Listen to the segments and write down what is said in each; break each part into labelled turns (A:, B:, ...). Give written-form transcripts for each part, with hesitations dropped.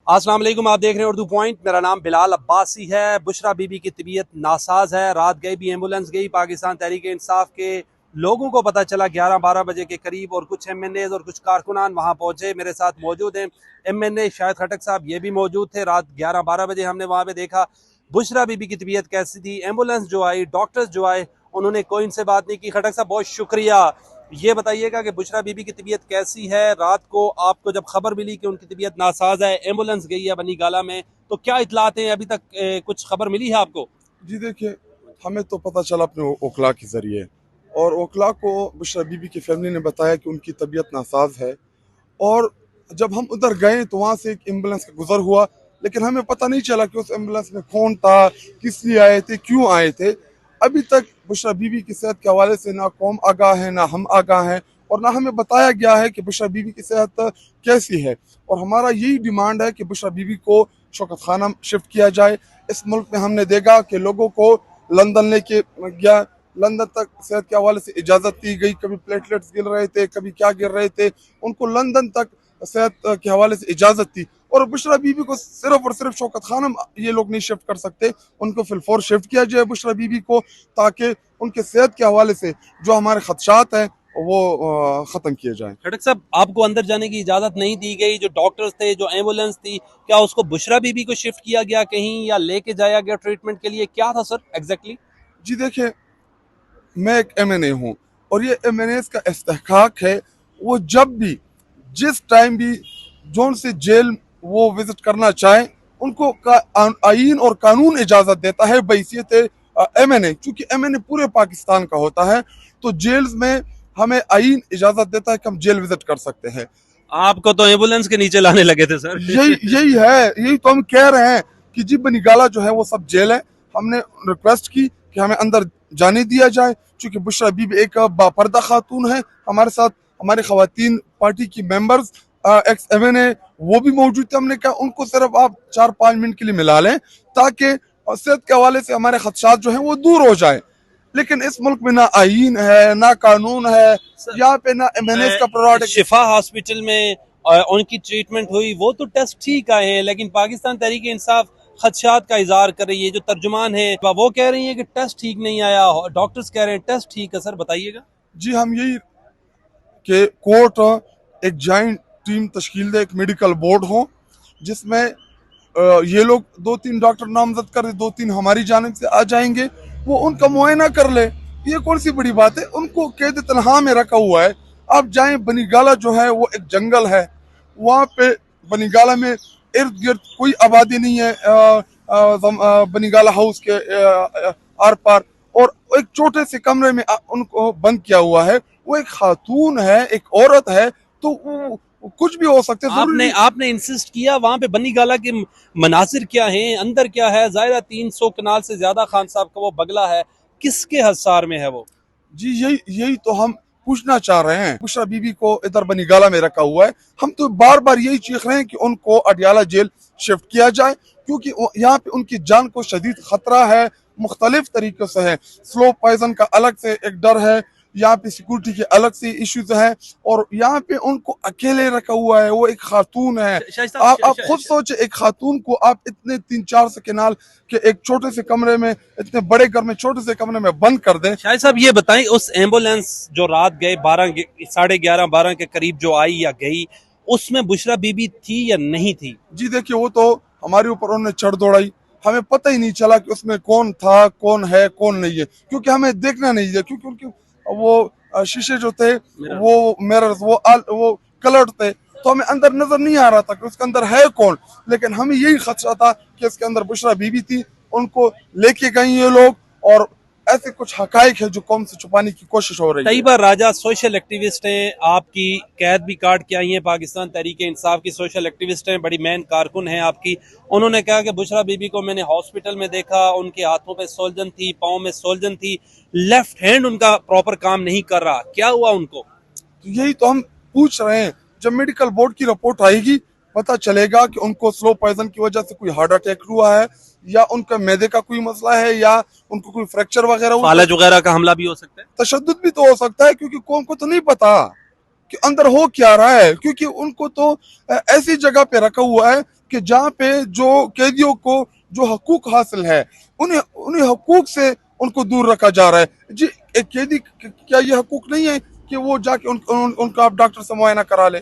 A: अस्सलाम वालेकुम, आप देख रहे हैं उर्दू पॉइंट। मेरा नाम बिलाल अब्बासी है। बुशरा बीबी की तबीयत नासाज है। रात गई भी एम्बुलेंस गई। पाकिस्तान तहरीक इंसाफ के लोगों को पता चला 11-12 बजे के करीब, और कुछ MNAs और कुछ कारकुनान वहाँ पहुँचे। मेरे साथ मौजूद हैं MNA शाहिद खटक साहब, ये भी मौजूद थे। रात 11-12 बजे हमने वहाँ पे देखा बुशरा बीबी की तबीयत कैसी थी। एम्बुलेंस जो आई, डॉक्टर्स जो आए, उन्होंने कोई इनसे बात नहीं की। खटक साहब बहुत शुक्रिया। ये बताइएगा कि बुशरा बीबी की तबीयत कैसी है। रात को आपको जब खबर मिली कि उनकी तबीयत नासाज है, एम्बुलेंस गई है बनी गाला में, तो क्या इतलात हैं? अभी तक कुछ खबर मिली है आपको?
B: जी देखिए, हमें तो पता चला अपने ओखला के ज़रिए, और ओखला को बुशरा बीबी की फैमिली ने बताया कि उनकी तबीयत नासाज है। और जब हम उधर गए तो वहाँ से एक एम्बुलेंस का गुजर हुआ, लेकिन हमें पता नहीं चला कि उस एम्बुलेंस में कौन था, किस लिए आए थे, क्यों आए थे। अभी तक बुशरा बीबी की सेहत के हवाले से ना कौम आगाह है, ना हम आगाह हैं, और ना हमें बताया गया है कि बुशरा बीबी की सेहत कैसी है। और हमारा यही डिमांड है कि बुशरा बीबी को शौकत खाना शिफ्ट किया जाए। इस मुल्क में हमने देखा कि लोगों को लंदन लेके गया, लंदन तक सेहत के हवाले से इजाज़त दी गई, कभी प्लेटलेट्स गिर रहे थे, कभी क्या गिर रहे थे, उनको लंदन तक सेहत के हवाले से इजाज़त थी। और बुशरा बीबी को सिर्फ और सिर्फ शौकत खानम ये लोग नहीं शिफ्ट कर सकते, उनको फिलफोर शिफ्ट किया जाए बुशरा बीबी को, ताकि उनके सेहत के हवाले से जो हमारे खदशात हैं वो ख़त्म किए जाएं।
A: खटक साहब, आपको अंदर जाने की इजाजत नहीं दी गई? जो डॉक्टर्स थे, जो एम्बुलेंस थी, क्या उसको बुशरा बीबी को शिफ्ट किया गया कहीं, या लेके जाया गया ट्रीटमेंट के लिए? क्या था सर एग्जैक्टली?
B: जी देखिए, मैं एक MNA हूँ, और ये MNAs का इस्तेहकाक है, वो जब भी जिस टाइम भी जोन से जेल वो विजिट करना चाहें, उनको आईन और कानून इजाज़त देता है बहैसियत MNA। चूँकि MNA पूरे पाकिस्तान का होता है, तो जेल्स में हमें आईन इजाज़त देता है कि हम जेल विजिट कर सकते हैं।
A: आपको तो एम्बुलेंस के नीचे लाने लगे थे सर।
B: यही यही है, यही तो हम कह रहे हैं कि जी बनीगाला जो है वो सब जेल है। हमने रिक्वेस्ट की कि हमें अंदर जाने दिया जाए, चूँकि बुशरा बीबी एक बापर्दा खातून है। हमारे साथ हमारे खवातीन पार्टी की मेंबर्स, एक्स MNA, वो भी मौजूद थे। हमने कहा उनको सिर्फ आप 4-5 मिनट के लिए मिला लें, ताकि सेहत के हवाले से हमारे खदशात जो हैं वो दूर हो जाए। लेकिन इस मुल्क में ना आईन है, ना कानून है, यहाँ पे ना MNAs का प्रोडक्ट।
A: शिफा हॉस्पिटल में उनकी ट्रीटमेंट हुई, वो तो टेस्ट ठीक आए हैं, लेकिन पाकिस्तान तहरीक इंसाफ खदशात का इजहार कर रही है। जो तर्जुमान है वो कह रही है कि टेस्ट ठीक नहीं आया, डॉक्टर्स कह रहे हैं टेस्ट ठीक है। सर बताइएगा।
B: जी हम यही कि कोर्ट एक जॉइंट टीम तश्कील दे, एक मेडिकल बोर्ड हो, जिसमें ये लोग 2-3 डॉक्टर नामजद कर, 2-3 हमारी जानिब से आ जाएंगे, वो उनका मुआयना कर ले। ये कौन सी बड़ी बात है, उनको कैद तनहा में रखा हुआ है। आप जाएं, बनीगाला जो है वो एक जंगल है, वहाँ पे बनीगाला में इर्द गिर्द कोई आबादी नहीं है, बनीगाला हाउस के आर पार, और एक छोटे से कमरे में उनको बंद किया हुआ है। वो एक खातून है, एक औरत है, तो वो कुछ भी हो सकता है।
A: आपने आपने इंसिस्ट किया वहां पे बनी गाला के मनासिर क्या हैं, अंदर क्या है? जायरा 300 कनाल से ज्यादा खान साहब का वो बगला है, किसके हसार में है वो?
B: जी यही यही तो हम पूछना चाह रहे हैं। बुशरा बीबी को इधर बनीगाला में रखा हुआ है, हम तो बार बार यही चीख रहे हैं कि उनको अडियाला जेल शिफ्ट किया जाए, क्योंकि यहाँ पे उनकी जान को शदीद खतरा है, मुख्तलिफ तरीक़ों से है। स्लो पॉइजन का अलग से एक डर है, यहाँ पे सिक्योरिटी के अलग से इश्यूज हैं, और यहाँ पे उनको अकेले रखा हुआ है। वो एक खातून है। आप खुद सोचे, एक खातून को आप इतने 300-400 कनाल के एक छोटे से कमरे में, इतने बड़े घर में छोटे से कमरे में बंद कर दें।
A: शाहिद साहब ये बताएं, उस एम्बुलेंस जो रात गए 11:30-12 के करीब जो आई या गई, उसमें बुशरा बीबी थी या नहीं थी?
B: जी देखिए, वो तो हमारे ऊपर उन्होंने चढ़ दौड़ाई, हमें पता ही नहीं चला कि उसमें कौन था, कौन है, कौन नहीं है, क्योंकि हमें देखना नहीं है, क्योंकि उनकी वो शीशे जो थे, वो मिरर्स, वो कलर्ड थे, तो हमें अंदर नजर नहीं आ रहा था कि उसके अंदर है कौन। लेकिन हमें यही खदशा था कि इसके अंदर बुशरा बीबी थी, उनको लेके गई ये लोग, और ऐसे कुछ हकाइक है जो कौम से छुपाने की कोशिश हो रही है।
A: तैयबा राजा सोशल एक्टिविस्ट हैं, आपकी कैद भी काट के आई हैं, पाकिस्तान तहरीक इंसाफ की सोशल एक्टिविस्ट हैं, बड़ी मेन कारकुन हैं आपकी। उन्होंने कहा कि बुशरा बीबी को मैंने हॉस्पिटल में देखा, उनके हाथों पे सोल्जन थी, पाँव में सोल्जन थी, लेफ्ट हैंड उनका प्रॉपर काम नहीं कर रहा। क्या हुआ उनको?
B: तो यही तो हम पूछ रहे हैं। जब मेडिकल बोर्ड की रिपोर्ट आएगी, पता चलेगा कि उनको स्लो पॉइजन की वजह से कोई हार्ट अटैक हुआ है, या उनका मैदे का कोई मसला है, या उनको कोई फ्रैक्चर वगैरह हुआ,
A: फालज वगैरह का हमला भी हो सकता है,
B: तशद्दुद भी तो हो सकता है, क्योंकि कौम को तो नहीं पता कि अंदर हो क्या रहा है। क्योंकि उनको तो ऐसी जगह पे रखा हुआ है کہ جہاں پہ جو قیدیوں کو جو حقوق حاصل ہے انہیں حقوق سے ان کو دور رکھا جا رہا ہے. جی ایک قیدی کیا یہ حقوق نہیں ہے کہ وہ جا کے ان کا آپ ڈاکٹر سے معائنہ کرا لے؟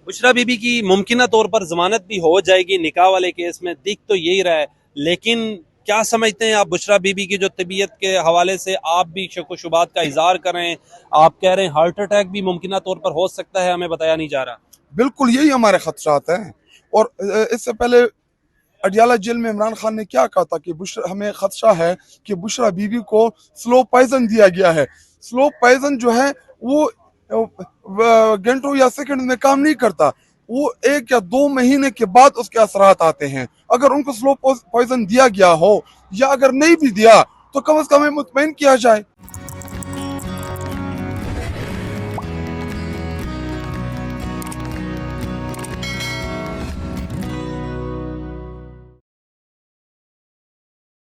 A: بشرا بی بی کی ممکنہ طور پر ضمانت بھی ہو جائے گی نکاح والے کیس میں، دیکھ تو یہی رہا ہے، لیکن کیا سمجھتے ہیں آپ بشرا بی بی کی جو طبیعت کے حوالے سے آپ بھی شک و شبہات کا اظہار کریں، آپ کہہ رہے ہیں ہارٹ اٹیک بھی ممکنہ طور پر ہو سکتا ہے، ہمیں بتایا نہیں جا رہا.
B: بالکل یہی ہمارے خدشات ہیں. اور اس سے پہلے اڈیالہ جیل میں عمران خان نے کیا کہا تھا کہ ہمیں خدشہ ہے کہ بشرا بی بی کو سلو پائزن دیا گیا ہے. سلو پائزن جو ہے وہ گھنٹوں یا سیکنڈ میں کام نہیں کرتا، وہ 1 یا 2 مہینے کے بعد اس کے اثرات آتے ہیں. اگر ان کو سلو پوائزن دیا گیا ہو یا اگر نہیں بھی دیا تو کم از کم ہمیں مطمئن کیا جائے.